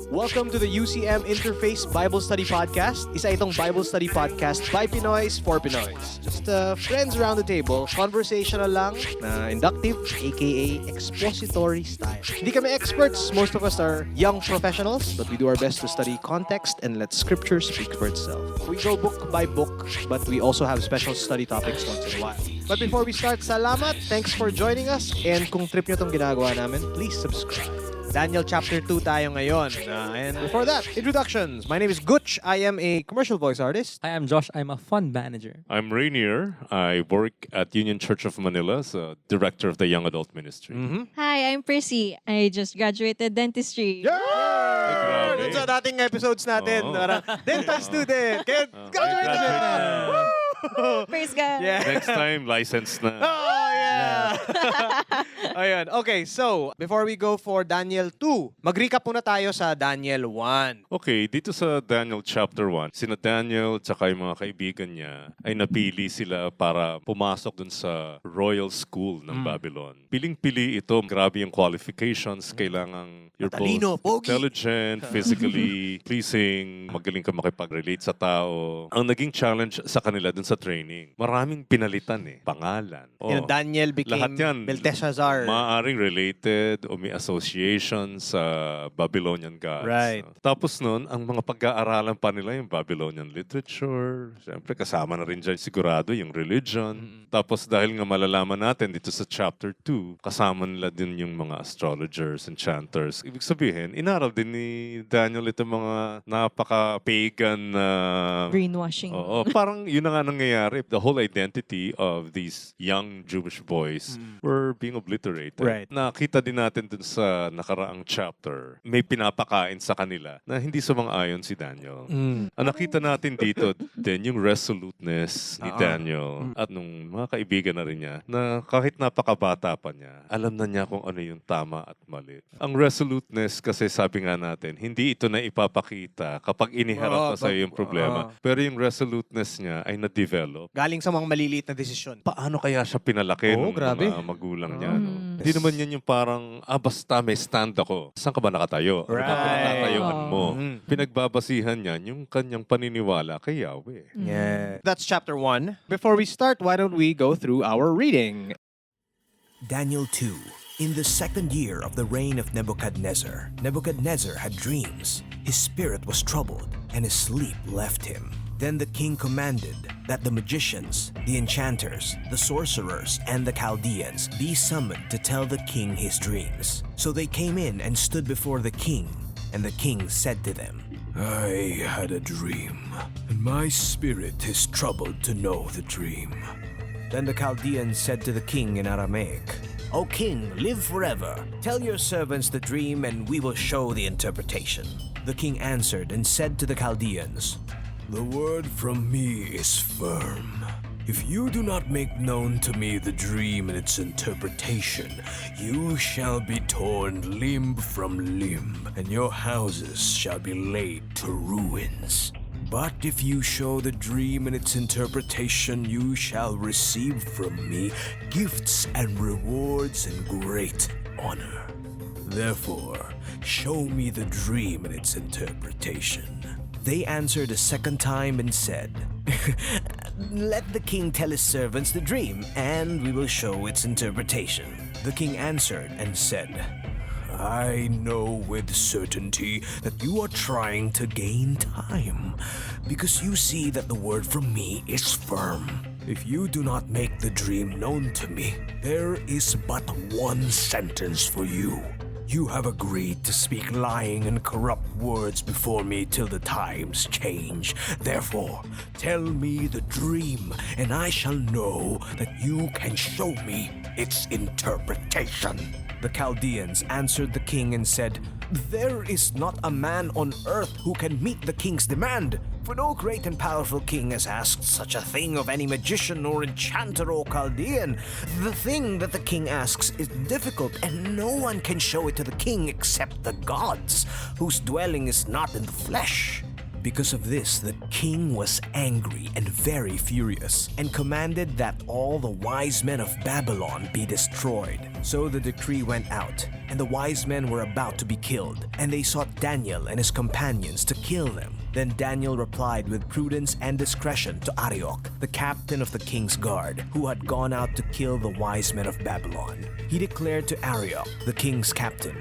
Welcome to the UCM Interface Bible Study Podcast. Isa itong Bible Study podcast by Pinoys for Pinoys. Just friends around the table, conversational lang, na inductive, aka expository style. Hindi kami experts. Most of us are young professionals, but we do our best to study context and let Scripture speak for itself. We go book by book, but we also have special study topics once in a while. But before we start, salamat. Thanks for joining us. And kung trip nyo itong ginagawa namin, please subscribe. Daniel chapter 2 tayo ngayon. And before that, introductions. My name is Gutch. I am a commercial voice artist. I am Josh. I'm a fund manager. I'm Rainier. I work at Union Church of Manila as a director of the young adult ministry. Hi, I'm Prissy. I just graduated dentistry. Yeah! Dun sa dating episodes natin, parang dental student. Kaya graduate na! Praise God. Yeah. Next time, licensed na. Oh, yeah! Ayan. Okay, so, before we go for Daniel 2, mag-recap muna tayo sa Daniel 1. Okay, dito sa Daniel chapter 1, sina Daniel tsaka yung mga kaibigan niya ay napili sila para pumasok dun sa royal school ng Babylon. Piling-pili ito, grabe yung qualifications, kailangan you're Matalino, both pogi. intelligent, physically pleasing, magaling ka makipag-relate sa tao. Ang naging challenge sa kanila dun sa training, maraming pinalitan pangalan. You know, Daniel Lahat became yan, Belteshazzar. maaaring related o may association sa Babylonian gods. Right. Tapos nun, ang mga pag-aaralan pa nila yung Babylonian literature. Siyempre, kasama na rin dyan sigurado yung religion. Tapos dahil nga malalaman natin dito sa chapter 2, kasama nila din yung mga astrologers, enchanters. Ibig sabihin, inaral din ni Daniel ito mga napaka-pagan na... Brainwashing. Oo, parang yun na nga nangyayari. The whole identity of these young Jewish boys were being obliterated. Right. Nakita din natin dun sa nakaraang chapter, may pinapakain sa kanila na hindi sumang-ayon si Daniel. Ang nakita natin dito din yung resoluteness ni Daniel at nung mga kaibigan na rin niya na kahit napakabata pa niya, alam na niya kung ano yung tama at mali. Ang resoluteness kasi sabi nga natin, hindi ito na ipapakita kapag iniharap na sa'yo yung problema. Pero yung resoluteness niya ay na-develop. Galing sa mga maliliit na desisyon. Paano kaya siya pinalaki ng grabe. mga magulang niya? No? Hindi naman yan yung parang, basta may stand ako. Saan ka ba nakatayo? Ano ba Right. pinatatayuan mo? Pinagbabasihan niyan yung kanyang paniniwala kay Yahweh. Yeah. That's chapter 1. Before we start, why don't we go through our reading? Daniel 2. In the second year of the reign of Nebuchadnezzar, Nebuchadnezzar had dreams. His spirit was troubled, and his sleep left him. Then the king commanded that the magicians, the enchanters, the sorcerers, and the Chaldeans be summoned to tell the king his dreams. So they came in and stood before the king, and the king said to them, I had a dream, and my spirit is troubled to know the dream. Then the Chaldeans said to the king in Aramaic, O king, live forever. Tell your servants the dream, and we will show the interpretation. The king answered and said to the Chaldeans, The word from me is firm. If you do not make known to me the dream and its interpretation, you shall be torn limb from limb, and your houses shall be laid to ruins. But if you show the dream and its interpretation, you shall receive from me gifts and rewards and great honor. Therefore, show me the dream and its interpretation. They answered a second time and said, Let the king tell his servants the dream, and we will show its interpretation. The king answered and said, I know with certainty that you are trying to gain time, because you see that the word from me is firm. If you do not make the dream known to me, there is but one sentence for you. You have agreed to speak lying and corrupt words before me till the times change. Therefore, tell me the dream, and I shall know that you can show me its interpretation. The Chaldeans answered the king and said, There is not a man on earth who can meet the king's demand, for no great and powerful king has asked such a thing of any magician or enchanter or Chaldean. The thing that the king asks is difficult, and no one can show it to the king except the gods, whose dwelling is not in the flesh. Because of this, the king was angry and very furious, and commanded that all the wise men of Babylon be destroyed. So the decree went out, and the wise men were about to be killed, and they sought Daniel and his companions to kill them. Then Daniel replied with prudence and discretion to Arioch, the captain of the king's guard, who had gone out to kill the wise men of Babylon. He declared to Arioch, the king's captain,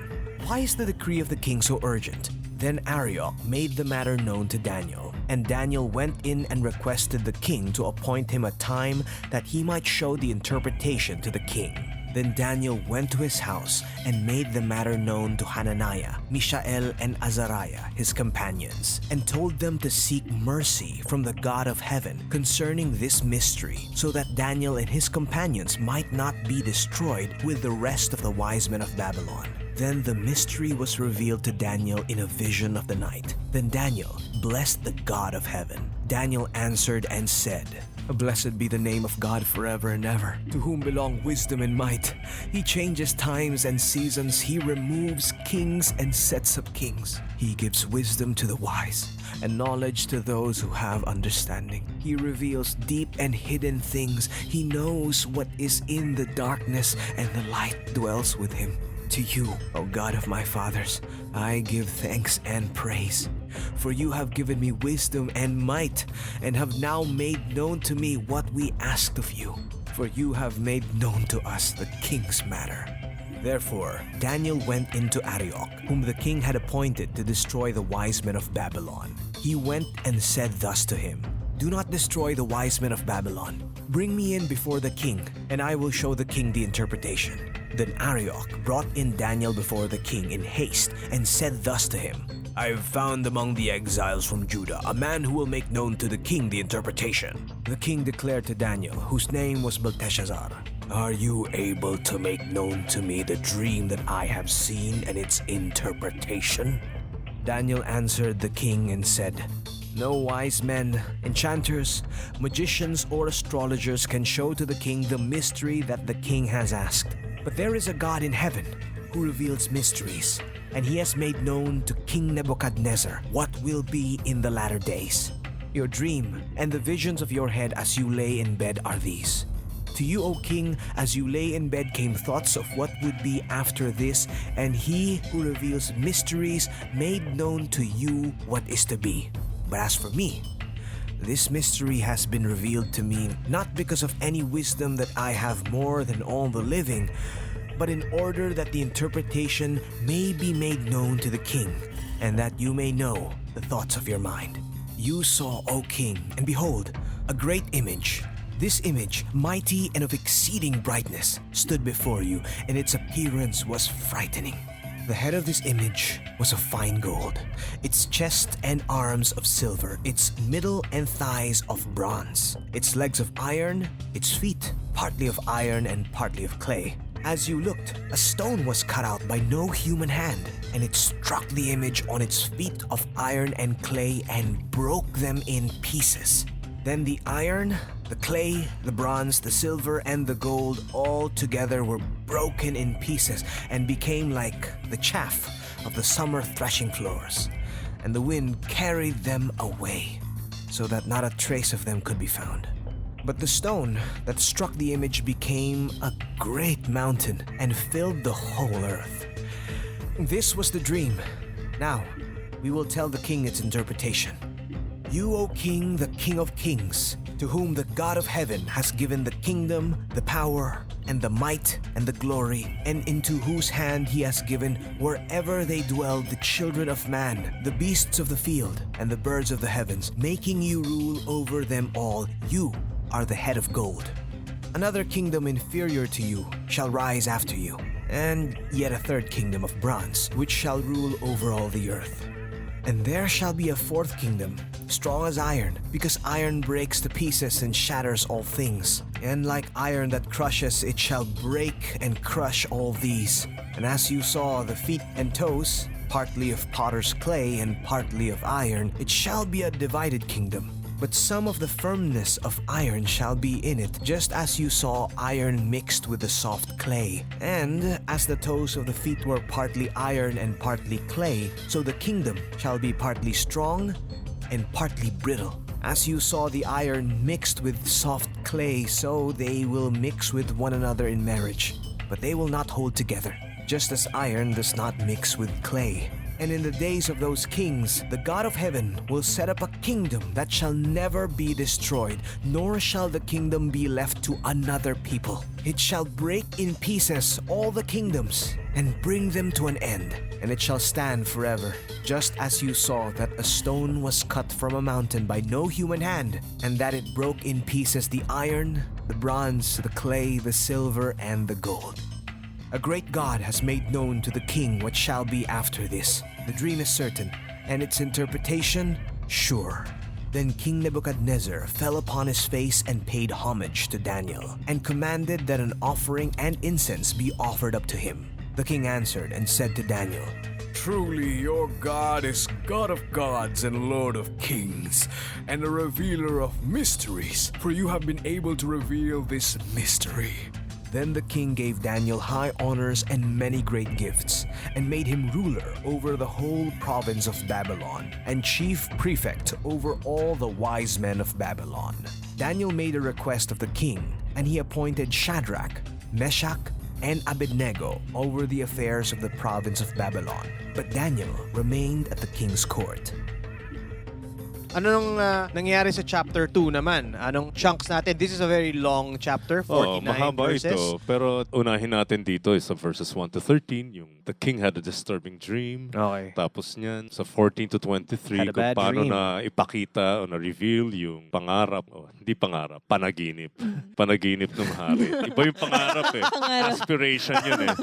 "Why is the decree of the king so urgent?" Then Arioch made the matter known to Daniel, and Daniel went in and requested the king to appoint him a time that he might show the interpretation to the king. Then Daniel went to his house and made the matter known to Hananiah, Mishael, and Azariah, his companions, and told them to seek mercy from the God of heaven concerning this mystery, so that Daniel and his companions might not be destroyed with the rest of the wise men of Babylon. Then the mystery was revealed to Daniel in a vision of the night. Then Daniel blessed the God of heaven. Daniel answered and said, "Blessed be the name of God forever and ever, to whom belong wisdom and might. He changes times and seasons. He removes kings and sets up kings. He gives wisdom to the wise and knowledge to those who have understanding. He reveals deep and hidden things. He knows what is in the darkness, and the light dwells with him. To you, O God of my fathers, I give thanks and praise. For you have given me wisdom and might, and have now made known to me what we asked of you. For you have made known to us the king's matter." Therefore, Daniel went into Arioch, whom the king had appointed to destroy the wise men of Babylon. He went and said thus to him, "Do not destroy the wise men of Babylon. Bring me in before the king, and I will show the king the interpretation." Then Arioch brought in Daniel before the king in haste and said thus to him, "I have found among the exiles from Judah a man who will make known to the king the interpretation." The king declared to Daniel, whose name was Belteshazzar, "Are you able to make known to me the dream that I have seen and its interpretation?" Daniel answered the king and said, "No wise men, enchanters, magicians, or astrologers can show to the king the mystery that the king has asked. But there is a God in heaven who reveals mysteries, and he has made known to King Nebuchadnezzar what will be in the latter days. Your dream and the visions of your head as you lay in bed are these. To you, O king, as you lay in bed came thoughts of what would be after this, and he who reveals mysteries made known to you what is to be. But as for me, this mystery has been revealed to me not because of any wisdom that I have more than all the living, but in order that the interpretation may be made known to the king, and that you may know the thoughts of your mind. You saw, O king, and behold, a great image. This image, mighty and of exceeding brightness, stood before you, and its appearance was frightening. The head of this image was of fine gold, its chest and arms of silver, its middle and thighs of bronze, its legs of iron, its feet partly of iron and partly of clay. As you looked, a stone was cut out by no human hand, and it struck the image on its feet of iron and clay and broke them in pieces. Then the iron, the clay, the bronze, the silver, and the gold all together were broken in pieces and became like the chaff of the summer threshing floors, and the wind carried them away, so that not a trace of them could be found. But the stone that struck the image became a great mountain and filled the whole earth. This was the dream. Now, we will tell the king its interpretation. You, O king, the king of kings, to whom the God of heaven has given the kingdom, the power, and the might, and the glory, and into whose hand he has given wherever they dwell the children of man, the beasts of the field, and the birds of the heavens, making you rule over them all. You are the head of gold. Another kingdom inferior to you shall rise after you, and yet a third kingdom of bronze, which shall rule over all the earth. And there shall be a fourth kingdom, strong as iron, because iron breaks to pieces and shatters all things. And like iron that crushes, it shall break and crush all these. And as you saw the feet and toes, partly of potter's clay and partly of iron, it shall be a divided kingdom. But some of the firmness of iron shall be in it, just as you saw iron mixed with the soft clay. And as the toes of the feet were partly iron and partly clay, so the kingdom shall be partly strong and partly brittle. As you saw the iron mixed with soft clay, so they will mix with one another in marriage, but they will not hold together, just as iron does not mix with clay. And in the days of those kings, the God of heaven will set up a kingdom that shall never be destroyed, nor shall the kingdom be left to another people. It shall break in pieces all the kingdoms and bring them to an end, and it shall stand forever. Just as you saw that a stone was cut from a mountain by no human hand, and that it broke in pieces the iron, the bronze, the clay, the silver, and the gold. A great God has made known to the king what shall be after this. The dream is certain, and its interpretation sure. Then King Nebuchadnezzar fell upon his face and paid homage to Daniel, and commanded that an offering and incense be offered up to him. The king answered and said to Daniel, Truly your God is God of gods and Lord of kings, and a revealer of mysteries, for you have been able to reveal this mystery. Then the king gave Daniel high honors and many great gifts, and made him ruler over the whole province of Babylon, and chief prefect over all the wise men of Babylon. Daniel made a request of the king, and he appointed Shadrach, Meshach, and Abednego over the affairs of the province of Babylon. But Daniel remained at the king's court. Ano nung nangyari sa chapter 2 naman? Anong chunks natin? This is a very long chapter, 49 mahaba verses. ito. Pero unahin natin dito is sa verses 1 to 13, yung the king had a disturbing dream. Okay. Tapos niyan, sa 14 to 23, Had a kung bad paano dream. na ipakita o na-reveal yung pangarap, hindi pangarap, panaginip. Panaginip ng hari. Iba yung pangarap eh. Pangarap. Aspiration yun eh.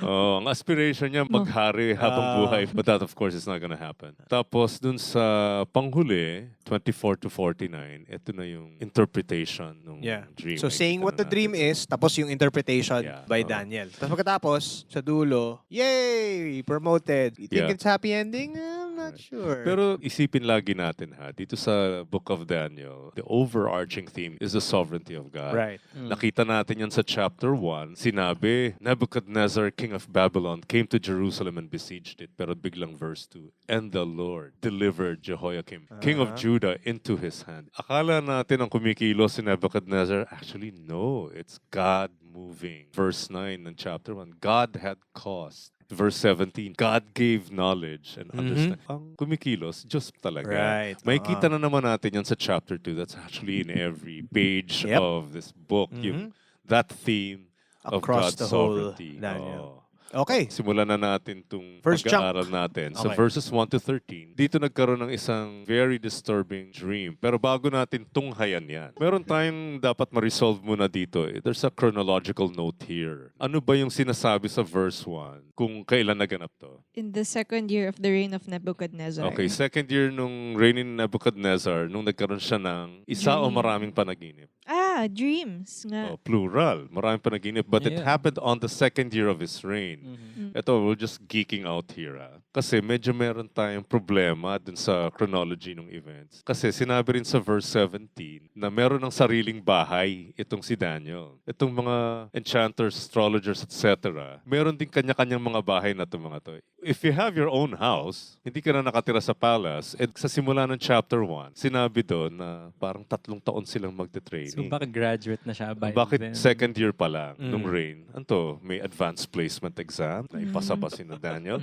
Ang aspiration niya, maghari habang buhay. But that of course is not gonna happen. Tapos dun sa panghuli, 24 to 49, ito na yung interpretation ng dream. So na saying nakita what the na dream natin. is, tapos yung interpretation Yeah. by Daniel. Tapos pagkatapos, sa dulo, yay! Promoted. You think Yeah. it's happy ending? I'm not sure. Pero isipin lagi natin dito sa Book of Daniel, the overarching theme is the sovereignty of God. Right. Nakita natin yan sa chapter 1. Sinabi, Nebuchadnezzar, king of Babylon, came to Jerusalem and besieged it. Pero biglang verse 2, and the Lord delivered Jehoiakim, king of Judah, into his hand. Akala natin ang kumikilos si Nebuchadnezzar. Actually, no. It's God moving. Verse 9 ng chapter 1, God had caused. Verse 17, God gave knowledge and understanding. Ang kumikilos, Diyos talaga. Right. Makikita na naman natin yan sa chapter 2. That's actually in every page Yep. of this book. Yung, that theme Across of God's the whole sovereignty. Daniel. Okay. Simulan na natin itong First pag-aaral natin. Sa Okay. verses 1 to 13, dito nagkaroon ng isang very disturbing dream. Pero bago natin tunghayan yan, meron tayong dapat ma-resolve muna dito. There's a chronological note here. Ano ba yung sinasabi sa verse 1? Kung kailan naganap to? In the second year of the reign of Nebuchadnezzar. Okay, second year nung reign ni Nebuchadnezzar, nung nagkaroon siya ng isa o Dream. maraming panaginip. Dreams nga. Plural. Maraming panaginip. But it Yeah. happened on the second year of his reign. Ito, we're just geeking out here. Kasi medyo meron tayong problema dun sa chronology ng events. Kasi sinabi rin sa verse 17 na meron ng sariling bahay itong si Daniel. Itong mga enchanters, astrologers, etc. Meron din kanya-kanyang mga bahay na itong mga to. If you have your own house, hindi ka na nakatira sa palace, at sa simula ng chapter 1, sinabi doon na parang 3 taon silang So magte-training. baka graduate na siya by Bakit then. second year pa lang nung reign? Anto, may advanced placement exam na ipasa pa si Daniel.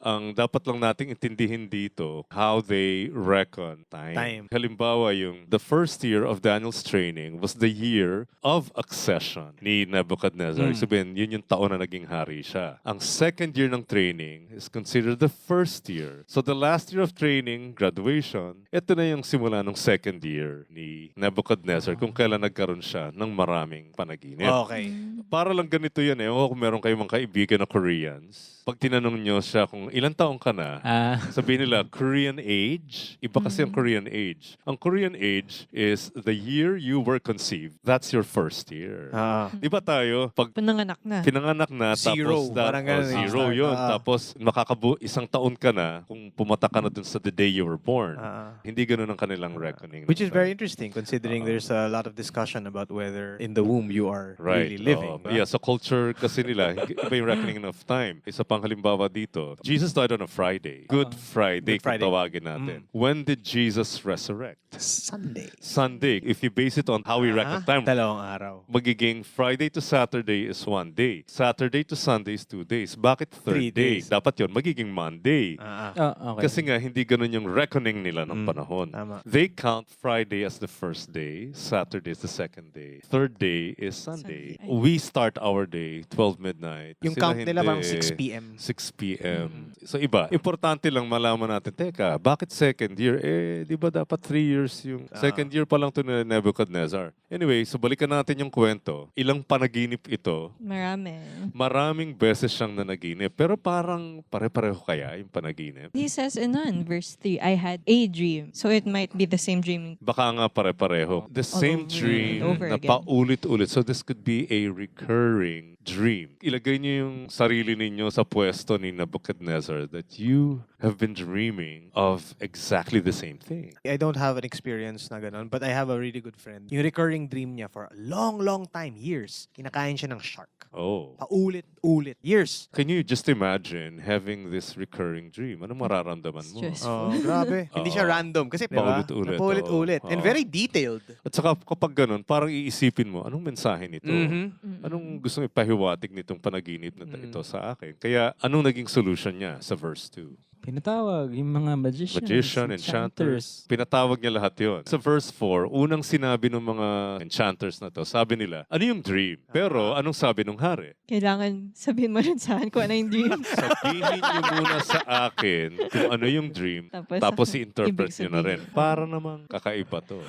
Ang dapat lang nating intindihin dito, how they reckon time. Halimbawa, yung the first year of Daniel's training was the year of accession ni Nebuchadnezzar. Sabihin, yun yung taon na naging hari siya. Ang second year ng training is considered the first year. So the last year of training, graduation, ito na yung simula ng second year ni Nebuchadnezzar kung kailan nagkaroon siya ng maraming panaginip. Okay. Para lang ganito yan eh. O kung meron kayong mga kaibigan na Koreans, pag tinanong nyo siya kung ilang taong ka na, sabihin nila, Korean age. Iba kasi ang Korean age. Ang Korean age is the year you were conceived. That's your first year. Di ba tayo, pag Pinanganak na. pinanganak na, Zero. tapos Parang ganun eh. zero yun. Tapos isang taon ka na kung pumata ka na dun sa the day you were born. Hindi ganun ang kanilang reckoning. Which is very interesting considering there's a lot of discussion about whether in the womb you are really living. Yeah, sa culture kasi nila, iba yung reckoning of time. Isa pang halimbawa dito. Jesus died on a Friday. Good Friday, Good Friday. kung tawagin natin. When did Jesus resurrect? Sunday. Sunday. If you base it on how we reckon time, Dalawang araw. magiging Friday to Saturday is 1 day. Saturday to Sunday is 2 days. Bakit 3 third day? days. Dapat yon magiging Monday. Okay. Kasi nga, hindi ganun yung reckoning nila ng panahon. Tama. They count Friday as the first day, Saturday is the second day, third day is Sunday. Sunday. We start our day 12 midnight. Yung Sila count nila hindi. parang 6 p.m. 6 p.m. So iba, importante lang malaman natin, teka, bakit second year? Di ba dapat 3 years yung second year pa lang to na Nebuchadnezzar? Anyway, so balikan natin yung kwento. Ilang panaginip ito? Marami. Maraming beses siyang nanaginip. Pero parang pare-pareho kaya yung panaginip? He says in verse 3, I had a dream. So it might be the same dream. Baka nga pare-pareho. The same over dream and over na again. paulit-ulit. So this could be a recurring dream. Ilagay niyo yung sarili ninyo sa pwesto ni Nebuchadnezzar that you have been dreaming of exactly the same thing. I don't have an experience na ganun, but I have a really good friend. Yung recurring dream niya for a long time, years, kinakain siya ng shark. Oh. Paulit-ulit. Years. Can you just imagine having this recurring dream? Ano mararamdaman mo? Stress. Oh, grabe. Hindi siya random. Kasi, di ba? Paulit-ulit, Paulit-ulit. oo. And very detailed. At saka kapag ganun, parang iisipin mo, anong mensahe nito? Anong gusto ipahiwatig nitong panaginip na ito sa akin? Kaya anong naging solution niya sa verse 2? Pinatawag yung mga Magician, enchanters. Pinatawag niya lahat yon. Sa verse 4, unang sinabi ng mga enchanters na to, sabi nila, ano yung dream? Pero anong sabi ng hari? Kailangan sabihin mo rin sa akin kung ano yung dream. Sabihin niyo muna sa akin kung ano yung dream, tapos i-interpret ibig niyo na rin. sabihin. Para namang kakaiba to.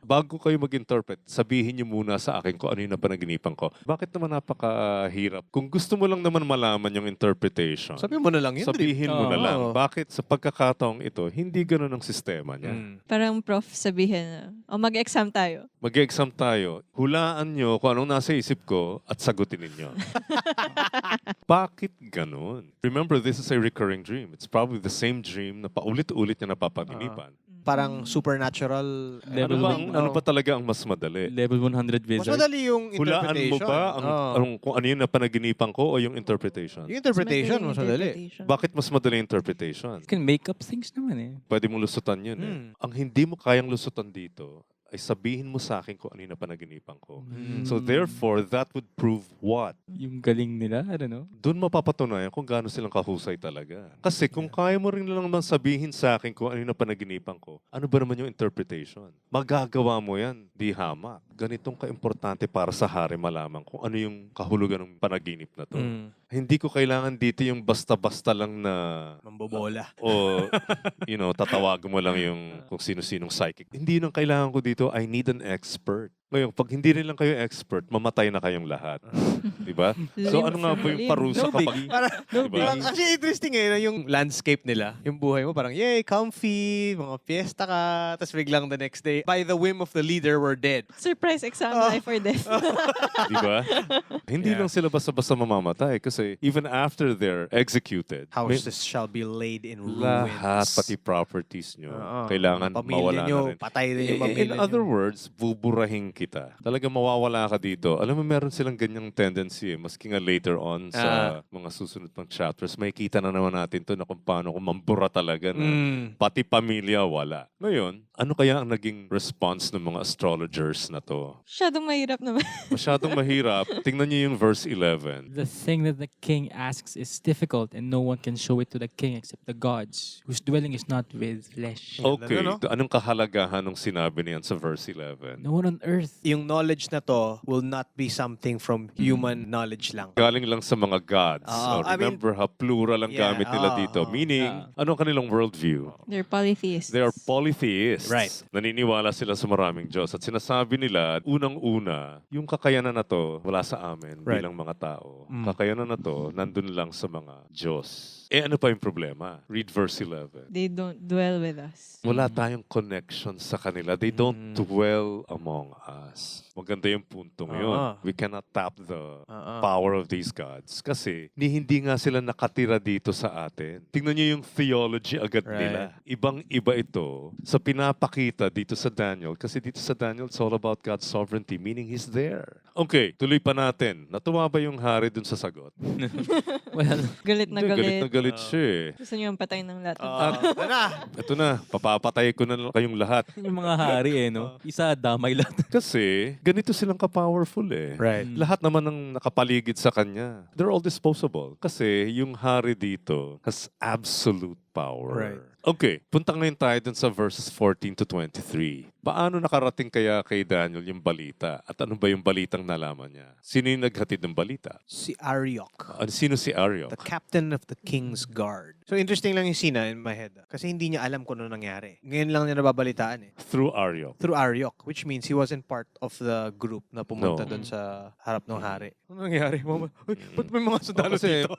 Bago kayo mag-interpret, sabihin niyo muna sa akin kung ano yung napanaginipan ko. Bakit naman napakahirap? Kung gusto mo lang naman malaman yung interpretation, Sabi mo na lang yun. sabihin mo na Oo. lang. Bakit sa pagkakataong ito, hindi ganun ang sistema niya. Parang prof sabihin na, mag-exam tayo. Mag-exam tayo, hulaan nyo kung anong nasa isip ko at sagutin ninyo. Bakit ganun? Remember, this is a recurring dream. It's probably the same dream na paulit-ulit niya napapaginipan. Parang supernatural. Ano ba talaga ang mas madali? Level 100 Mas wizard. madali yung Hulaan interpretation. mo ba kung ano yung napanaginipan ko o yung interpretation? Yung interpretation, mas madali. Interpretation. Bakit mas madali yung interpretation? You can make up things naman eh. Pwede mong lusutan yun eh. Ang hindi mo kayang lusutan dito ay sabihin mo sa akin kung ano yung napanaginipan ko. So therefore, that would prove what? Yung galing nila, I don't know. Doon mapapatunayan kung gaano silang kahusay talaga. Kasi kung kaya mo rin lang naman sabihin sa akin kung ano yung napanaginipan ko, ano ba naman yung interpretation? Magagawa mo yan, di hamak. Ganitong kaimportante para sa hari malaman kung ano yung kahulugan ng panaginip na to. Hindi ko kailangan dito yung basta-basta lang na Mambobola. o tatawag mo lang yung kung sino-sinong psychic. Hindi nang kailangan ko dito, I need an expert. Ngayon, pag hindi rin lang kayo expert, mamatay na kayong lahat. Diba? So ano nga ba yung parusa kapag... Diba? Actually, interesting yung landscape nila. Yung buhay mo, parang, yay, comfy, mga fiesta ka, tapos biglang the next day, by the whim of the leader, we're dead. Surprise exam, life or death. Diba? Hindi lang sila basta-basta mamamatay kasi even after they're executed, Houses shall be laid in ruins. lahat, pati properties nyo, kailangan Pamilya mawala nyo, na rin. patay din yung In pamilya other nyo. words, buburahin kita. Talaga mawawala ka dito. Alam mo, meron silang ganyang tendency. Maski nga later on sa mga susunod pang chapters, may kita na naman natin to na kung paano kung mambura talaga na pati pamilya wala. Ngayon, ano kaya ang naging response ng mga astrologers na to? Masyadong mahirap naman. Masyadong mahirap. Tingnan niyo yung verse 11. The thing that the king asks is difficult and no one can show it to the king except the gods, whose dwelling is not with flesh. Okay, Ano, no? anong kahalagahan ng sinabi niyan sa verse 11? No one on earth. Yung knowledge na to will not be something from human knowledge lang. Galing lang sa mga gods. I mean, Remember ha, plural ang yeah, gamit nila dito. Meaning, ano ang kanilang worldview? They're polytheists. They are polytheists. Right. Naniniwala sila sa maraming Diyos. At sinasabi nila, unang-una, yung kakayanan na to, wala sa amin bilang mga tao. Kakayanan na to, nandun lang sa mga Diyos. Ano pa yung problema? Read verse 11. They don't dwell with us. Wala tayong connection sa kanila. They don't dwell among tumaas. Maganda yung puntong yun. We cannot tap the Oo. power of these gods. Kasi hindi nga sila nakatira dito sa atin. Tingnan nyo yung theology agad nila. Ibang-iba ito sa pinapakita dito sa Daniel. Kasi dito sa Daniel, it's all about God's sovereignty, meaning He's there. Okay, tuloy pa natin. Natuwa ba yung hari dun sa sagot? Well, Galit na Hindi, galit. na galit siya eh. Gusto niyo patayin ng lahat. Ito na, papapatay ko na kayong lahat. yung mga hari no? Isa damay lahat. Kasi ganito silang ka-powerful eh. Right. Lahat naman ng nakapaligid sa kanya, they're all disposable. Kasi yung hari dito has absolute power. Right. Okay, punta ngayon tayo dun sa verses 14 to 23. Paano nakarating kaya kay Daniel yung balita? At ano ba yung balitang nalaman niya? Sino yung naghatid ng balita? Si Arioch, Sino si Arioch? the captain of the king's guard. So interesting lang yung scene in my head. Kasi hindi niya alam kung ano nangyari. Ngayon lang niya nababalitaan eh. Through Arioch. Through Arioch, which means he wasn't part of the group na pumunta No. doon sa harap ng hari. Ano nangyari? Mama? Uy, ba't may mga sundalo Kasi dito?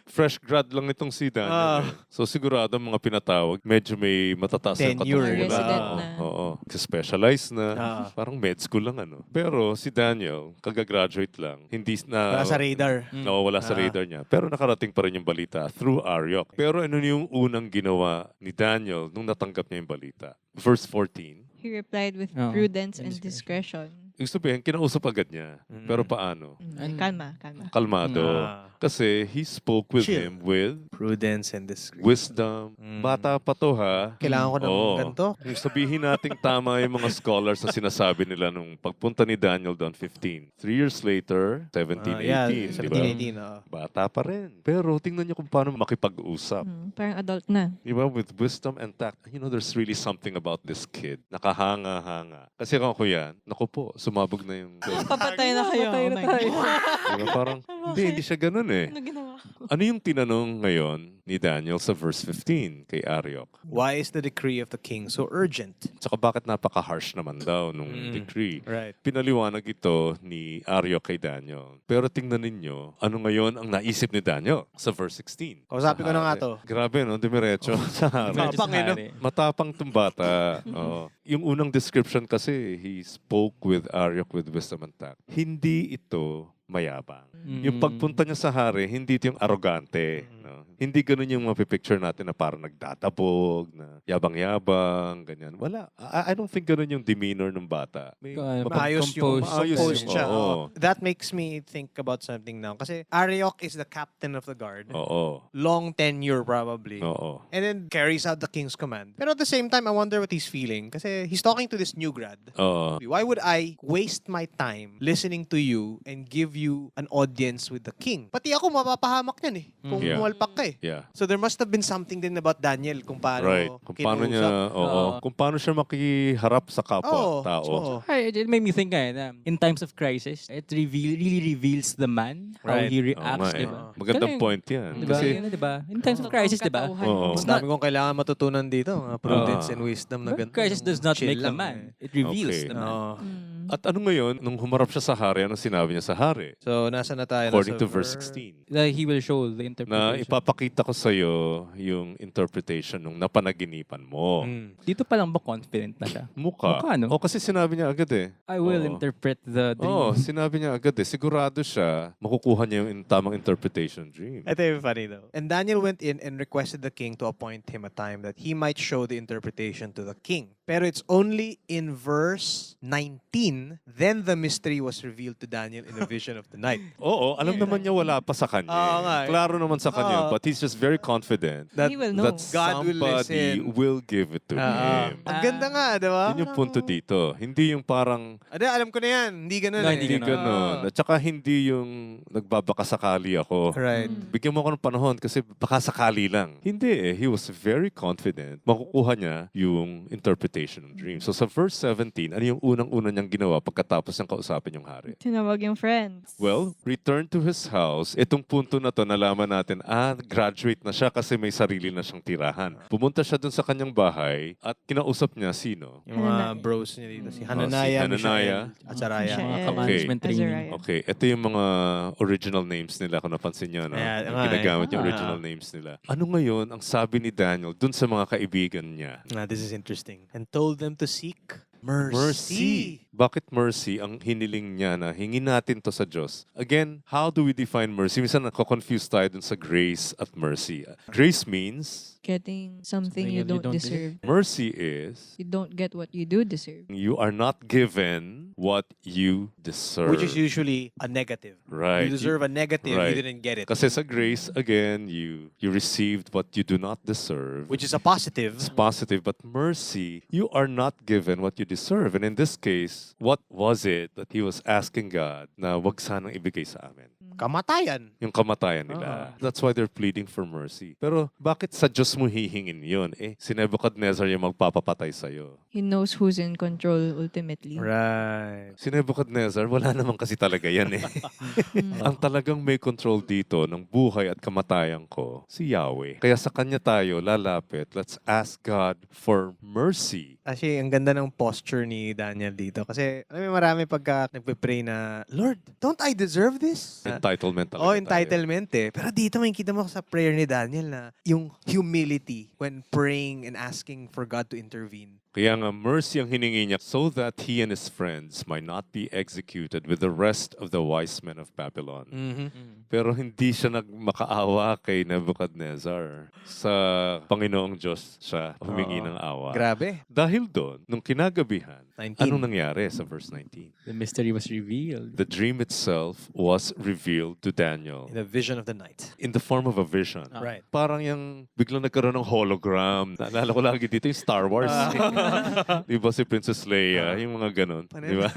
fresh grad lang itong si Daniel. eh. So sigurado ang mga pinatawag, medyo may matataas ng Tenure, katutunan. resident na. Oo. Specialized na. Ah. Parang med school lang ano. Pero si Daniel, kagagraduate lang. Hindi na... Wala sa radar. No, wala sa radar niya. Pero nakarating pa rin yung balita through Arioch. Pero ano yung unang ginawa ni Daniel nung natanggap niya yung balita? Verse 14. He replied with Oo, prudence and and discretion. Ibig sabihin, kinausap agad niya. Pero paano? Kalma, kalma. Kalmado. Ah. Kasi he spoke with Chill. him with Prudence and discretion. wisdom. Bata pa to ha. Kailangan ko ng Oo. ganito. Kung sabihin nating tama yung mga scholars na sinasabi nila nung pagpunta ni Daniel doon 15. 3 years later, 17, 18, di ba? 17, 18. oo. Bata pa rin. Pero tingnan niyo kung paano makipag-usap. Parang adult na. Di ba? With wisdom and tact. You know, there's really something about this kid. Nakahanga-hanga. Kasi kung ako yan, naku po, sumabog na yung... Papatay na kayo. Papatay na Oh my tayo. God. Diba? Parang, hindi siya ganun eh. Ano ginawa ko? Ano yung tinanong ngayon ni Daniel sa verse 15 kay Arioch? Why is the decree of the king so urgent? Tsaka bakit napaka-harsh naman daw nung decree? Right. Pinaliwanag ito ni Arioch kay Daniel. Pero tingnan ninyo, ano ngayon ang naisip ni Daniel sa verse 16? Kausapin ko na nga Hari. to. Grabe, no? Dumiretso sa hari. Medyo Matapang eh, no? hari. Matapang tong bata. Oo. Yung unang description kasi, he spoke with Arioch with wisdom and tact. Hindi ito mayabang. Yung pagpunta niya sa hari, hindi ito yung arrogante. No? Hindi ganun yung mapipicture natin na parang nagtatabog, na yabang-yabang, ganyan. Wala. I don't think ganun yung demeanor ng bata. May Maayos yung Composed. composed siya. Oo. Oo. That makes me think about something now. Kasi Arioch is the captain of the guard. Oo. Long tenure probably. Oo. And then carries out the king's command. Pero at the same time, I wonder what he's feeling. Kasi he's talking to this new grad. Oo. Why would I waste my time listening to you and give you an audience with the king? Pati ako mapapahamak yan eh. Kung Yeah. mumalpak ka eh. Yeah. So there must have been something din about Daniel kung paano Right. Kung paano niya, kinausap. oo. Kung paano siya makiharap sa Oo. kapwa-tao. Oo. Ay, it made me think na in times of crisis, it really reveals the man, how Right. he Oo reacts, nga eh. diba? Magandang Ganun point yan. Diba? Kasi, Yun na, diba? In times of crisis, diba? Oo. Mas dami kong kailangan matutunan dito. Mga prudence and wisdom na ganito. Crisis does not Chill make the lang man. eh. It reveals Okay. the man. Oo. at ano ngayon, nung humarap siya sa hari, anong sinabi niya sa hari? So, nasa na tayo? According Nasa to verse 16. That he will show the Na interpretation. ipapakita ko sa'yo yung interpretation nung napanaginipan mo. Dito pa lang ba confident na siya? Mukha. Mukha, no? O kasi sinabi niya agad eh. I will Oo. interpret the dream. Oo, sinabi niya agad eh. Sigurado siya, makukuha niya yung tamang interpretation dream. Ito yung funny though. And Daniel went in and requested the king to appoint him a time that he might show the interpretation to the king. Pero it's only in verse 19, then the mystery was revealed to Daniel in a vision of the night. Oo, alam naman niya wala pa sa kanya. Oo nga eh. Klaro naman sa kanya. Oo. But he's just very confident That He will know. that God will somebody listen. will give it to him. Ang ganda nga, di ba? Yun yung punto dito. Hindi yung parang Alam ko na yan. Hindi ganun No, eh. hindi hindi ganun. ganun. At saka hindi yung nagbabakasakali ako. Right. Bigyan mo ako ng panahon kasi baka sakali lang. Hindi eh. He was very confident. Makukuha niya yung interpretation ng dream. So sa verse 17, ano yung unang-una niyang ginawa pagkatapos niyang kausapin yung hari? Tinawag yung friends. Well, return to his house. Itong punto na to, nalaman natin, graduate na siya kasi may sarili na siyang tirahan. Pumunta siya dun sa kanyang bahay at kinausap niya sino? Yung mga Hananiah. bros niya dito. Si si Hananiah, Hananiah. Mishael, at Saraya. Mishael, Mga Okay. management training. Azariah. Okay, ito yung mga original names nila kung napansin niyo, no? Ayan, Yung nga eh. ginagamit yung original names nila. Ano ngayon ang sabi ni Daniel dun sa mga kaibigan niya? This is interesting. And told them to seek Mercy. Bakit mercy ang hiniling niya na hingin natin to sa Diyos? Again, how do we define mercy? Minsan nako-confuse tayo dun sa grace at mercy. Grace means Getting something Something you you don't don't deserve. mercy is You don't get what you do deserve. you are not given what you deserve. Which is usually a negative. Right. You deserve a negative, Right. you didn't get it. Kasi sa grace, again, you received what you do not deserve. Which is a positive. It's positive, but mercy, you are not given what you deserve. And in this case, what was it that he was asking God na wag sanang ibigay sa amin? Kamatayan. Yung kamatayan nila. That's why they're pleading for mercy. Pero bakit sa Diyos mo hihingin yun? Si Nebuchadnezzar yung magpapapatay sa'yo. He knows who's in control ultimately. Right. Si Nebuchadnezzar, wala naman kasi talaga yan Ang talagang may control dito ng buhay at kamatayan ko, si Yahweh. Kaya sa Kanya tayo lalapit. Let's ask God for mercy. Actually, ang ganda ng posture ni Daniel dito. Kasi, alam mo, marami pagka nagpe-pray na, Lord, don't I deserve this? Entitlement talaga Oh, tayo. entitlement eh. Pero dito makikita mo sa prayer ni Daniel na yung humility when praying and asking for God to intervene. Kaya nga mercy ang hiningi niya so that he and his friends might not be executed with the rest of the wise men of Babylon. Pero hindi siya nagmakaawa kay Nebuchadnezzar. Sa Panginoong Diyos siya humingi ng awa. Grabe. Dahil doon, nung kinagabihan, 19. anong nangyari sa verse 19? The mystery was revealed. The dream itself was revealed to Daniel In the vision of the night. in the form of a vision. Right. Parang yung biglang nagkaroon ng hologram. Naalala ko lagi dito yung Star Wars. Di ba si Princess Leia? Yung mga ganun. Di ba?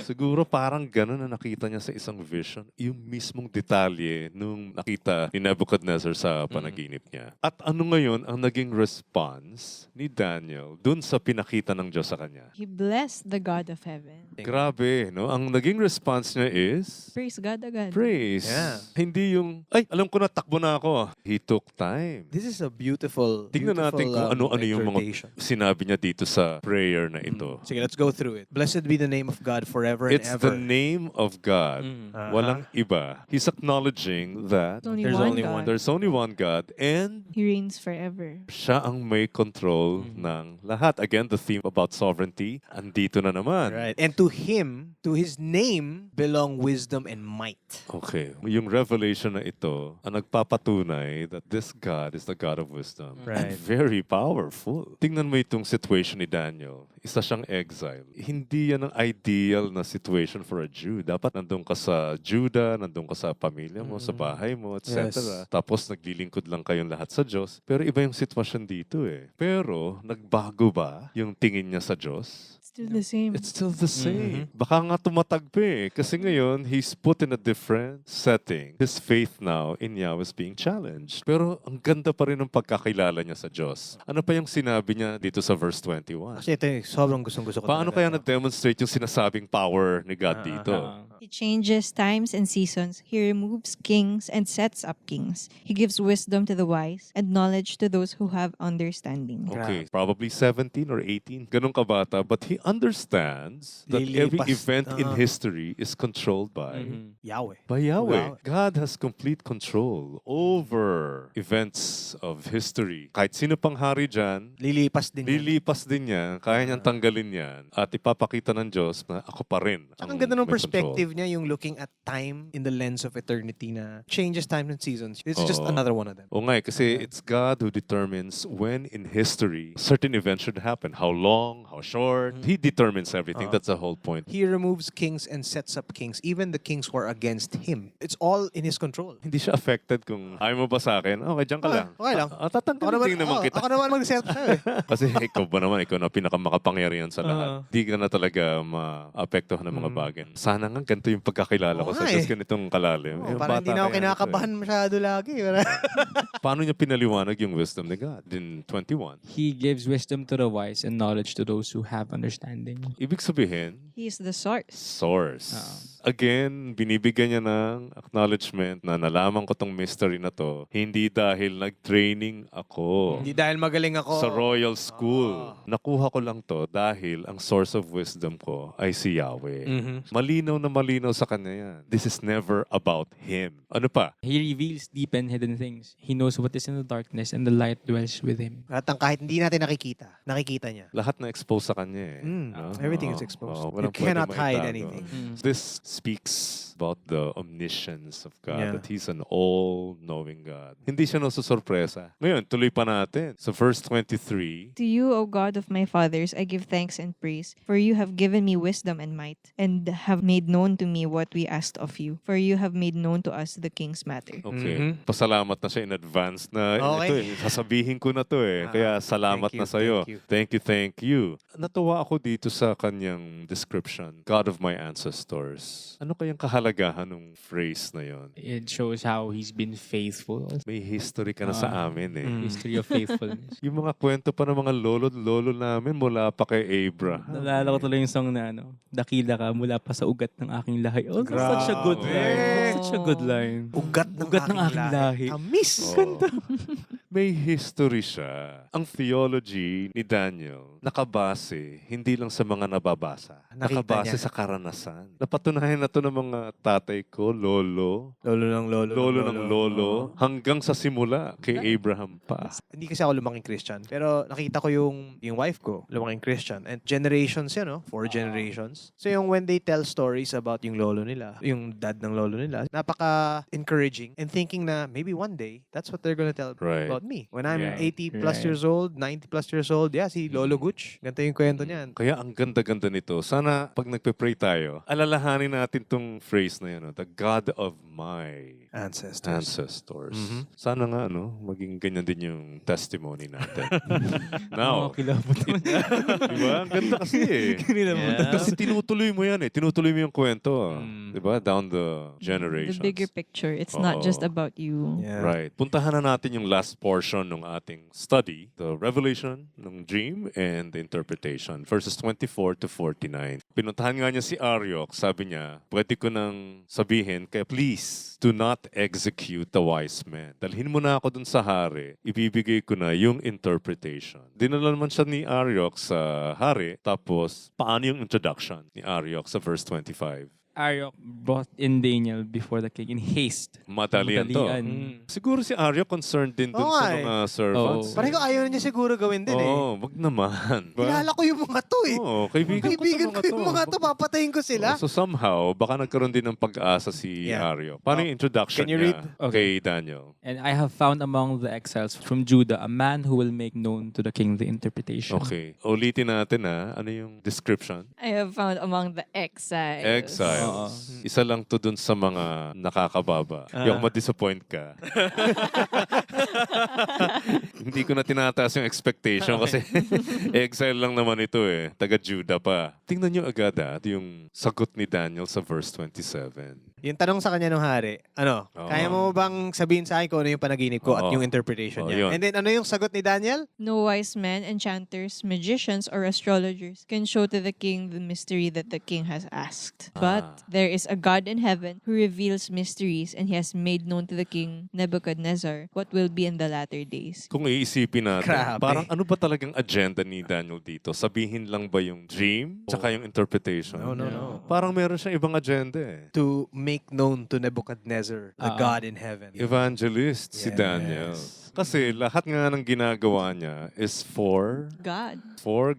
Siguro parang ganun na nakita niya sa isang vision. Yung mismong detalye nung nakita ni Nebuchadnezzar sa panaginip niya. At ano ngayon ang naging response ni Daniel dun sa pinakita ng Diyos sa kanya? He blessed the God of heaven. Grabe, no? Ang naging response niya is Praise God agad. praise. Yeah. Hindi yung, ay, alam ko na, takbo na ako. He took time. This is a beautiful, Tingnan natin kung ano-ano yung mga exhortation. sinabi niya dito sa prayer na ito. Sige, let's go through it. Blessed be the name of God forever and It's ever. the name of God. Walang iba. He's acknowledging that There's only There's one only God. one. there's only one God and He reigns forever. siya ang may control ng lahat. Again, the theme about sovereignty, andito na naman. Right. And to Him, to His name, belong wisdom and might. Okay. Yung revelation na ito ang nagpapatunay that this God is the God of wisdom. Right. And very powerful. Tingnan mo itong situation ni Daniel. Isa siyang exile. Hindi yan ang ideal na situation for a Jew. Dapat nandun ka sa Judah, nandun ka sa pamilya mo, sa bahay mo, etc. Yes. Tapos naglilingkod lang kayong lahat sa Diyos. Pero iba yung sitwasyon dito Pero nagbago ba yung tingin niya sa Diyos? Still the same. It's still the same. Baka nga tumatag pa Kasi ngayon, he's put in a different setting. His faith now in Yahweh is being challenged. Pero ang ganda pa rin ng pagkakilala niya sa Diyos. Ano pa yung sinabi niya dito sa verse 21? Kasi ito yung sobrang gustong-gusto ko. Paano talaga kaya ito. na-demonstrate yung sinasabing power ni God dito? He changes times and seasons. He removes kings and sets up kings. He gives wisdom to the wise and knowledge to those who have understanding. Okay, probably 17 or 18. Ganun kabata. But he understands that every Lilipas. event in history is controlled by Yahweh. by Yahweh. Wow. God has complete control over events of history. Kahit sino pang hari dyan, Lilipas din yan. lilipas din yan, kaya niyang tanggalin yan, at ipapakita ng Diyos na ako pa rin. Ang ganda ng may perspective niya, yung looking at time in the lens of eternity na changes times and seasons. This is just Oo. another one of them. control. O nga, kasi it's God who determines when in history certain events should happen. How long, how short. He determines everything. That's the whole point. He removes kings and sets up kings, even the kings who are against him. It's all in his control. Hindi siya affected kung ayaw mo ba sa akin, okay, dyan ka lang. Okay lang. Tatanggalin din naman kita. Ako naman mag-set sa'yo Kasi ikaw ba naman, ikaw na pinakamakapangyarihan sa lahat. Di ka na talaga ma-apektuhan ng mga bagay. Sana nga ganito yung pagkakilala ko Oo sa nga Diyos, ganitong kalalim. Parang hindi na ako kinakabahan masyado lagi. Paano niya pinaliwanag yung wisdom ni God? In 21. He gives wisdom to the wise and knowledge to those who have understanding. Ibig sabihin, He is the source. source. Again, binibigyan niya ng acknowledgement na nalaman ko tong mystery na to, hindi dahil nag-training ako Hindi dahil magaling ako. sa royal school. Nakuha ko lang to dahil ang source of wisdom ko ay si Yahweh. Malinaw na malinaw malinaw sa kanya yan. This is never about him. Ano pa? He reveals deep and hidden things. He knows what is in the darkness and the light dwells with him. At ang kahit hindi natin nakikita niya. Lahat na expose sa kanya eh. Everything is Oo. exposed. Oo, You walang cannot pwedeng hide maitago. anything. This speaks about the omniscience of God, Yeah. that He's an all-knowing God. Hindi siya nasusurpresa. Ngayon, tuloy pa natin. So verse 23, To you, O God of my fathers, I give thanks and praise, for you have given me wisdom and might, and have made known to me what we asked of you. For you have made known to us the king's matter. okay. Pasalamat na siya in advance na Okay. ito eh, sasabihin ko na to eh. Kaya salamat thank you, na sa'yo. thank you. Thank you. Natuwa ako dito sa kanyang description. God of my ancestors. Ano kayang kahalagahan ng phrase na yon? It shows how he's been faithful. May history ka na sa amin eh. History of faithfulness. Yung mga kwento pa ng mga lolo namin mula pa kay Abraham. Nalala ko tuloy yung song na dakila ka mula pa sa ugat ng aking lahi. Oh, that's such a good Grabe. line. That's such a good line. Ugat ng aking lahi. Tamis. May history siya. Ang theology ni Daniel nakabase hindi lang sa mga nababasa. Nakita Nakabase niya. sa karanasan. Napatunayan na to ng mga tatay ko, lolo Lolo ng lolo, hanggang sa simula kay Abraham pa. Hindi kasi ako lumaking Christian. Pero nakita ko yung wife ko, lumaking Christian. And generations yan, no? 4 generations. So yung when they tell stories about yung lolo nila, yung dad ng lolo nila, napaka-encouraging and thinking na maybe one day, that's what they're gonna tell Right. about me. When I'm Yeah. 80 plus Right. years old, 90 plus years old, yeah, si Lolo Gucci. Ganito yung kwento niyan. Kaya ang ganda-ganda nito. Sana pag nagpe-pray tayo, alalahanin natin tong phrase na yun, the God of my ancestors. Sana nga, maging ganyan din yung testimony natin. Now, Kilabot naman. diba? Ang ganda kasi eh. Kasi tinutuloy mo yan eh. Tinutuloy mo yung kwento. Diba? Down the generations. The bigger picture. It's not just Oo. about you. Yeah. Right. Puntahan na natin yung last portion ng ating study, the revelation ng dream and the interpretation, verses 24 to 49. Pinuntahan nga niya si Ariok, sabi niya, pwede ko nang sabihin, kaya please, do not execute the wise men. Dalhin mo na ako dun sa hari, ibibigay ko na yung interpretation. Dinala naman siya ni Ariok sa hari, tapos paano yung introduction ni Ariok sa verse 25? Ariok brought in Daniel before the king in haste. Madalian to. Siguro si Ariok concerned din dun Oo sa nga eh. mga servants. Oo. Parang ko ayaw niya siguro gawin din eh. Oo, wag naman. Kilala ko yung mga to eh. Oo, kaibigan Kaibigan ko yung mga to, papatayin ko sila. So somehow, baka nagkaroon din ng pag-asa si Yeah. Ariok. Paano yung introduction Can you niya read? kay Daniel? And I have found among the exiles from Judah a man who will make known to the king the interpretation. Okay. Ulitin natin ano yung description? I have found among the exiles. Exiles. Isa lang to dun sa mga nakakababa. Yung ma-disappoint ka. Hindi ko na tinataas yung expectation kasi exile lang naman ito eh. Taga-Judah pa. Tingnan nyo agad yung sagot ni Daniel sa verse 27. Yung tanong sa kanya ng hari, kaya mo bang sabihin sa akin kung ano yung panaginip ko at Oo. yung interpretation Oo, niya? yun. And then ano yung sagot ni Daniel? No wise men, enchanters, magicians, or astrologers can show to the king the mystery that the king has asked. But there is a God in heaven who reveals mysteries, and he has made known to the king Nebuchadnezzar what will be in the latter days. Kung iisipin natin, Grabe. parang ano ba talagang agenda ni Daniel dito? Sabihin lang ba yung dream? Tsaka yung interpretation? No. Parang meron siyang ibang agenda eh. To make known to Nebuchadnezzar, the God in heaven. Evangelist si Yes. Daniel. Kasi lahat nga ng ginagawa niya is for God.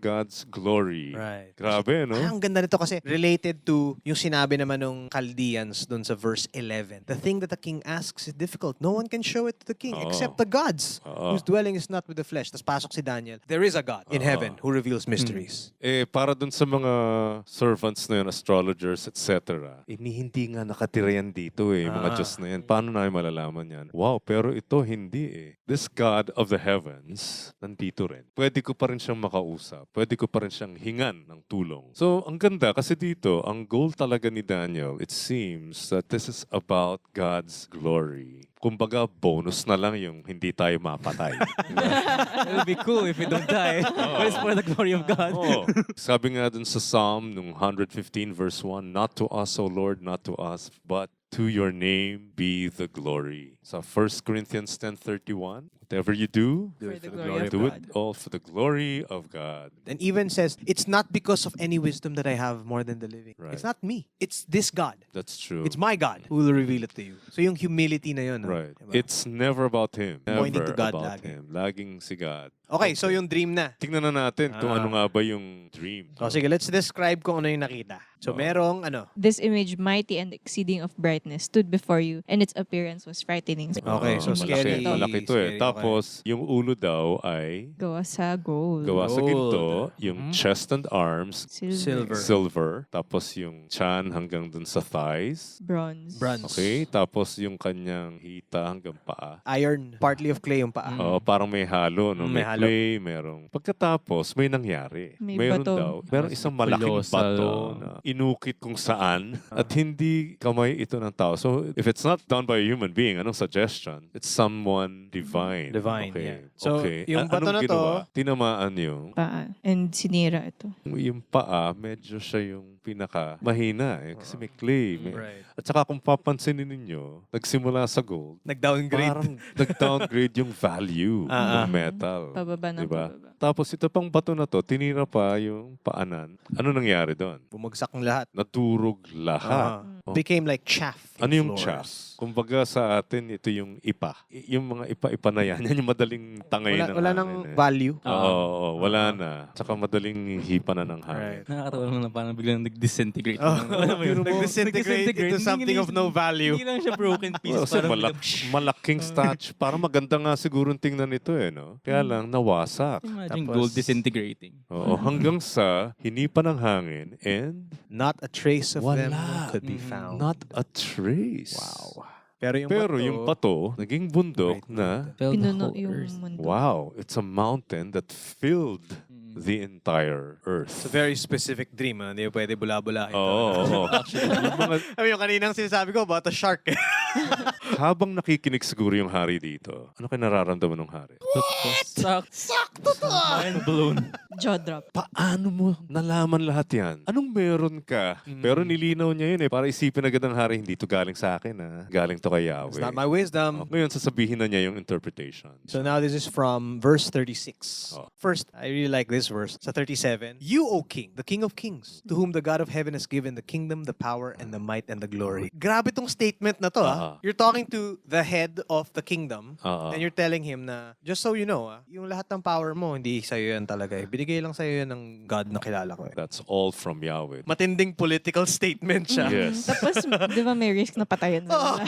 God's glory. Right. Grabe, no? Ang ganda nito kasi related to yung sinabi naman ng Chaldeans dun sa verse 11. The thing that the king asks is difficult. No one can show it to the king Oo. except the gods Oo. whose dwelling is not with the flesh. Tapos pasok si Daniel. There is a God in heaven who reveals mysteries. Para dun sa mga servants na yun, astrologers, etc. Hindi nga nakatira yan dito yung mga Diyos na yan. Paano namin malalaman yan? Wow, pero ito hindi This God of the heavens, nandito rin. Pwede ko pa rin siyang makausap. Pwede ko pa rin siyang hingan ng tulong. So, ang ganda kasi dito, ang goal talaga ni Daniel, it seems that this is about God's glory. Kumbaga, bonus na lang yung hindi tayo mapatay. It would be cool if we don't die. But it's for the glory of God. Oo. Sabi nga dun sa Psalm nung 115 verse 1, not to us, O Lord, not to us, but to your name be the glory. Sa 1 Corinthians 10:31, whatever you do, For the glory of do God. it all for the glory of God. And even says, it's not because of any wisdom that I have more than the living. Right. It's not me. It's this God. That's true. It's my God who will reveal it to you. So yung humility na yun. Right. Diba? It's never about him. Pointing Never to God about lagi. him. Laging si God. Okay, so yung dream na. Tingnan na natin kung ano nga ba yung dream. O sige, let's describe kung ano yung nakita. So merong This image, mighty and exceeding of brightness, stood before you, and its appearance was frightening. Okay, so scary. Malaki to eh. Scary, Tapos, yung ulo daw ay Gawa sa gold. gawa sa Gold. ginto. Yung chest and arms, Silver. silver. Tapos yung chan hanggang dun sa thighs. Bronze. Bronze. Okay? Tapos yung kanyang hita hanggang paa. Iron. Partly of clay yung paa. Oo, parang may halo, no? May May halo. clay, merong... Pagkatapos, may nangyari. May Meron bato. daw. Meron isang malaking Kolosal. bato na inukit kung saan at hindi kamay ito ng tao. So, if it's not done by a human being, anong suggestion? It's someone divine. Divine, Okay. yeah. So, okay. yung bato anong na to- ginawa? Tinamaan yung... Paa. And sinira ito. Yung paa, medyo siya yung pinaka mahina eh. Kasi may clay. Right. At saka kung papansinin ninyo, nagsimula sa gold, Nag-downgrade. parang nag-downgrade yung value ng metal. Pababa ng Diba? pababa. Tapos ito pang bato na to, tinira pa yung paanan. Ano nangyari doon? Bumagsak ang lahat. Naturog lahat. Ah. Became like chaff. in Ano yung floors. chaff? Kumbaga sa atin, ito yung ipa. Yung mga ipa-ipa na yan, yan yung madaling tangay Wala, ng wala hangin nang eh. value. Oo, wala na. Tsaka madaling hipa na ng hangin. Right. Nakakatawa lang na parang biglang nag-disintegrate. Oh, Alam mo yun? nag-disintegrate into something of no value. Hindi lang siya broken piece. Well, kasi parang biglang, malaking statue. Parang maganda nga siguro tingnan ito eh, no? Kaya lang, nawasak. imagine Tapos- gold disintegrating. Oo, hanggang sa hinipa ng hangin and Not a trace of them Wala. could be found. not a trace. Wow. Pero yung Pero bato, yung bato, naging bundok Great na, Filled the Pinuno whole yung earth. mundo. wow, it's a mountain that filled the entire it's a earth. very specific dream. Hindi pwede bula-bula ito. Oo, oo. Yung mga- Yung kaninang sinasabi ko about a shark. habang nakikinig siguro yung hari dito, ano kayo nararamdaman ng hari? Sakto to! Mind blown. Jaw drop. Paano mo nalaman lahat yan? Anong meron ka? Pero nilinaw niya yun eh, para isipin agad ng hari, hindi to galing sa akin galing to kay Yahweh. It's not my wisdom. Ngayon, sasabihin na niya yung interpretation. So now this is from verse 36. Oh. First, I really like this verse. Sa 37, You, O King, the King of Kings, to whom the God of heaven has given the kingdom, the power, and the might, and the glory. Grabe tong statement na to, You're talking to the head of the kingdom, and you're telling him na, just so you know, yung lahat ng power mo, hindi sa'yo yan talaga eh. Binigay lang sa'yo yan ng God na kilala ko eh. That's all from Yahweh. Matinding political statement siya. Yes. Tapos, di ba may risk na patayan na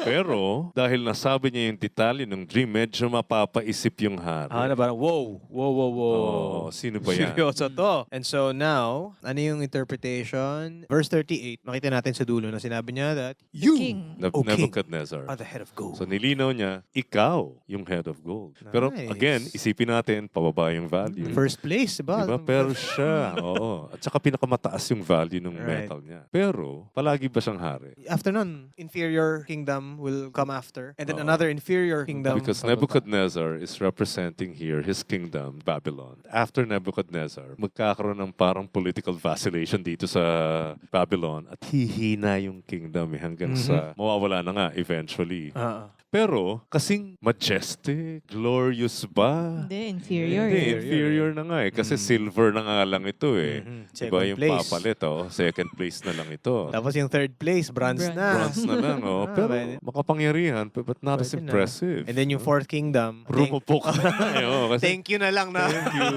Pero, dahil nasabi niya yung detalye ng dream, medyo mapapaisip yung hari. Na parang, wow. Oh, sino ba yan? Seryoso to. And so now, ano yung interpretation? Verse 38, makita natin sa dulo na sinabi niya that, You, king. O King, Nebuchadnezzar. are the head of gold. So nilinaw niya, ikaw yung head of gold. Pero Nice. again, isipin natin, pababa yung value. First place, diba? Diba? Pero siya, oo. At saka pinakamataas yung value ng Right. metal niya. Pero, palagi ba siyang hari? After nun, inferior kingdom will come after. And then Oo. another inferior kingdom. Because pababa. Nebuchadnezzar is representing here his kingdom, Babylon. After Nebuchadnezzar, magkakaroon ng parang political vacillation dito sa Babylon at hihina yung kingdom hanggang sa mawawala na nga eventually. Pero, kasing majestic, glorious ba? Hindi, inferior. Hindi, inferior na nga eh. Kasi silver na nga lang ito eh. Second Diba yung place. papalit, second place na lang ito. Tapos yung third place, bronze Bronze. na. Bronze na lang, Pero pwede. makapangyarihan, but not as Pwede na. impressive. And then yung fourth kingdom. Rumupok na. Kasi Thank you na lang na. thank you.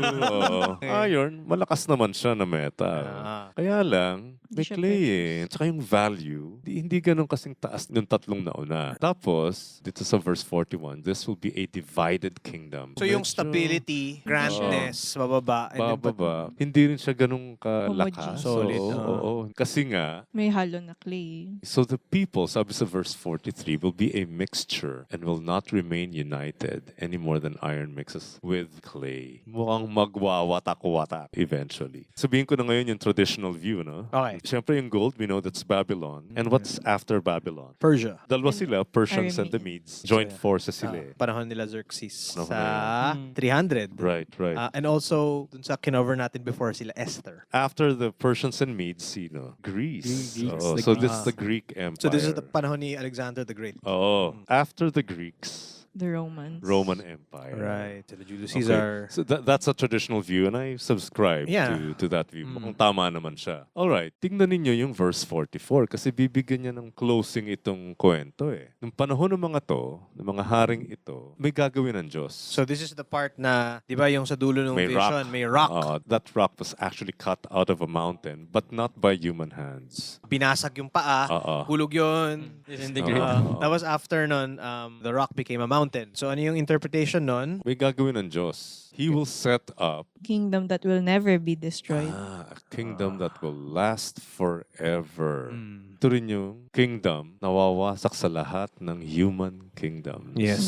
Iron, malakas naman siya na metal. Kaya lang, may Hindi siya clay eh. Tsaka yung value, hindi ganun kasing taas yung tatlong nauna. Tapos, dito sa verse 41, this will be a divided kingdom. So yung Medyo stability, grandness, bababa. And then bababa. Hindi rin siya ganun kalakas. Homogeneous. Solid, Oo. Kasi nga, May halo na clay. so the people, sabi sa verse 43, will be a mixture and will not remain united any more than iron mixes with clay. Mukhang magwawatak-watak eventually. Sabihin ko na ngayon yung traditional view, no? Okay. Siyempre yung gold, we know that's Babylon. And what's after Babylon? Persia. Dalawa sila, Persians and the Medes. Joint forces sila eh. Panahon nila Xerxes Panahon sa 300. Right, right. And also, dun sa kinover natin before sila Esther. After the Persians and Medes, sino? Greece. Greeks. Oo, The so this Greeks. is the Greek Empire. So this is the panahon ni Alexander the Great. Oh, after the Greeks, The Romans. Roman Empire. Right. Julius Okay. Caesar. So that's a traditional view and I subscribe Yeah. to that view. Mukhang tama naman siya. Alright, tingnan ninyo yung verse 44 kasi bibigyan niya ng closing itong kwento eh. Nung panahon ng mga to, ng mga haring ito, may gagawin ng Diyos. So this is the part na, di ba yung sa dulo ng May vision, rock. may rock. That rock was actually cut out of a mountain but not by human hands. Binasag yung paa, hulog yun. Disintegrate. Tapos after nun, the rock became a mountain. So ano yung interpretation nun? May gagawin ng Diyos. He will set up Kingdom that will never be destroyed. a kingdom that will last forever. Ito rin yung kingdom na wawasak sa lahat ng human kingdoms. Yes.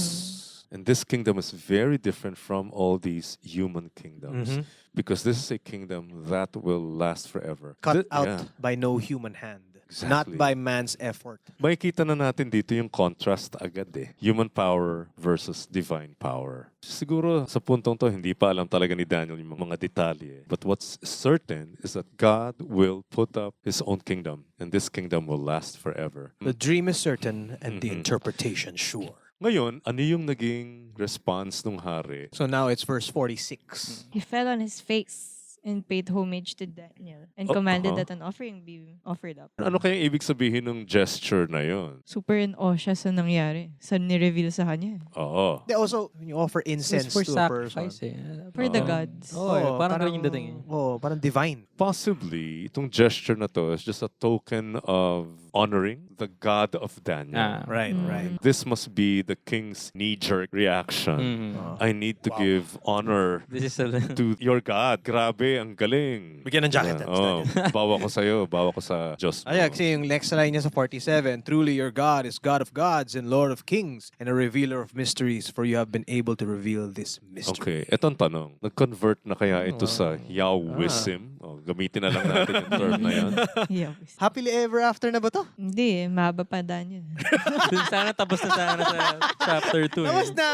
And this kingdom is very different from all these human kingdoms because this is a kingdom that will last forever. Cut out Yeah. by no human hand. Exactly. Not by man's effort. Makikita na natin dito yung contrast agad eh. Human power versus divine power. Siguro sa puntong to, hindi pa alam talaga ni Daniel yung mga detalye. But what's certain is that God will put up His own kingdom and this kingdom will last forever. The dream is certain and the interpretation sure. Ngayon, ano yung naging response ng hari? So now it's verse 46. He fell on his face and paid homage to Daniel and commanded that an offering be offered up. Ano kayang ibig sabihin ng gesture na yon? Super in awe siya sa nangyari. Sa nireveal sa kanya. Oo. They also, when you offer incense It's for to a person. sacrifice eh. For the gods. Parang ganyan yung dating eh. Parang divine. Possibly, itong gesture na to is just a token of honoring the God of Daniel. Right, right. This must be the king's knee-jerk reaction. I need to give honor This is a... to your God. Grabe, ang galing. Bigyan ng jacket. Bawa ko sa'yo, bawa ko sa Diyos mo. Ay, kasi yung next line niya sa 47, truly your God is God of gods and Lord of kings and a revealer of mysteries, for you have been able to reveal this mystery. Okay, etong tanong. Nag-convert na kaya ito sa Yahwism? Gamitin na lang natin yung term na yan. Yeah. Happily ever after na ba to? Hindi eh. Mahaba pa Daniel. Sana tapos na sana sa chapter 2. Tapos na!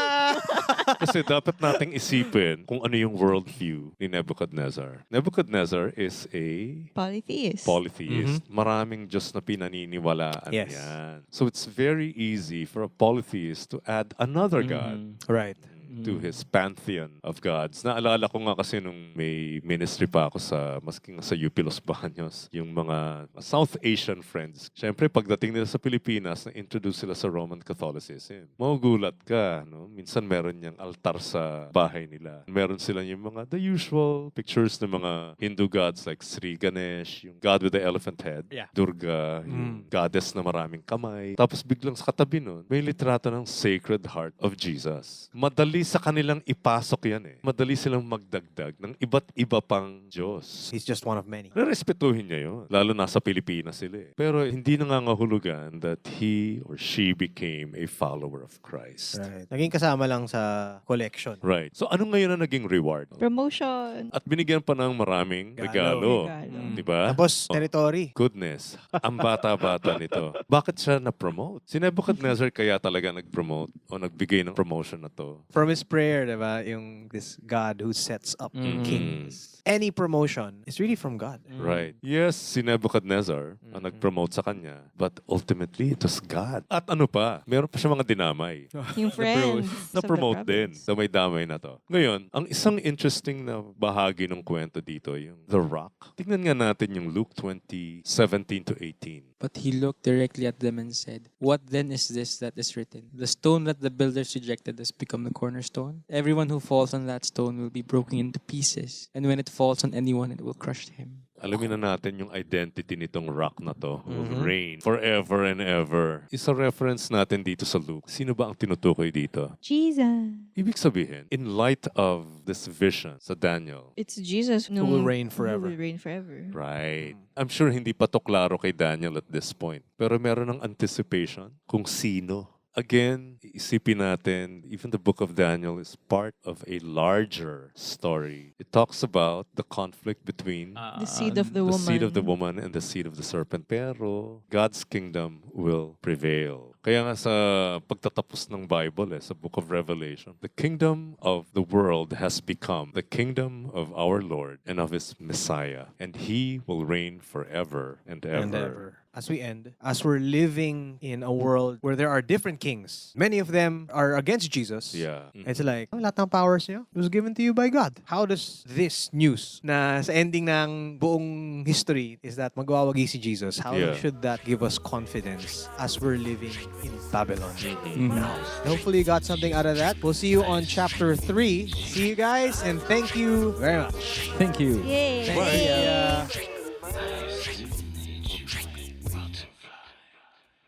Kasi dapat nating isipin kung ano yung worldview ni Nebuchadnezzar. Nebuchadnezzar is a Polytheist. polytheist. Maraming Diyos na pinaniniwalaan Yes. yan. So it's very easy for a polytheist to add another God Right. to his pantheon of gods. Naalala ko nga kasi nung may ministry pa ako masking sa UP Los Baños, yung mga South Asian friends. Siyempre, pagdating nila sa Pilipinas, na-introduce sila sa Roman Catholicism. Magugulat ka, no? Minsan meron niyang altar sa bahay nila. Meron sila yung mga, the usual pictures ng mga Hindu gods like Sri Ganesh, yung God with the elephant head, Yeah. Durga, yung goddess na maraming kamay. Tapos biglang sa katabi nun, may litrato ng Sacred Heart of Jesus. Madali sa kanilang ipasok yan eh. Madali silang magdagdag ng iba't iba pang Diyos. He's just one of many. Respetuhin niya yun. Lalo nasa Pilipinas sila eh. Pero hindi nangangahulugan that he or she became a follower of Christ. Right. Naging kasama lang sa collection. Right. So ano ngayon ang naging reward? Promotion. At binigyan pa ng maraming regalo. Regalo. Diba? Tapos, territory. Goodness. Ang bata-bata nito. Bakit siya na-promote? Si Nebuchadnezzar kaya talaga nag-promote o nagbigay ng promotion na to. From his prayer, diba? Yung this God who sets up kings. Any promotion is really from God. Right. Yes, si Nebuchadnezzar ang nag-promote sa kanya. But ultimately, it was God. At ano pa, meron pa siya mga dinamay. Yung friends. Na-promote of the din province. sa may damay na to. Ngayon, ang isang interesting na bahagi ng kwento dito, yung The Rock. Tingnan nga natin yung Luke 20:17 to 18. But he looked directly at them and said, "What then is this that is written? The stone that the builders rejected has become the cornerstone. Everyone who falls on that stone will be broken into pieces, and when it falls on anyone, it will crush him." Alamin na natin yung identity nitong rock na to. Will reign forever and ever. Isa reference natin dito sa Luke. Sino ba ang tinutukoy dito? Jesus. Ibig sabihin, in light of this vision sa Daniel, It's Jesus Who will reign forever. Who will reign forever. right? I'm sure hindi pa to klaro kay Daniel at this point. Pero meron ng anticipation kung sino. Again, isipin natin, even the book of Daniel is part of a larger story. It talks about the conflict between The seed of the the woman. seed of the woman and the seed of the serpent. Pero God's kingdom will prevail. Kaya nga sa pagtatapos ng Bible, sa book of Revelation, the kingdom of the world has become the kingdom of our Lord and of His Messiah. And He will reign forever and ever. as we end, as we're living in a world where there are different kings. Many of them are against Jesus. Yeah. It's like, lahat ng powers niyo was given to you by God. How does this news na sa ending ng buong history is that magwawagi si Jesus, how Yeah. should that give us confidence as we're living in Babylon Mm-hmm. now? Hopefully you got something out of that. We'll see you on chapter 3. See you guys, and thank you very much. Thank you. Yay! Bye. Bye.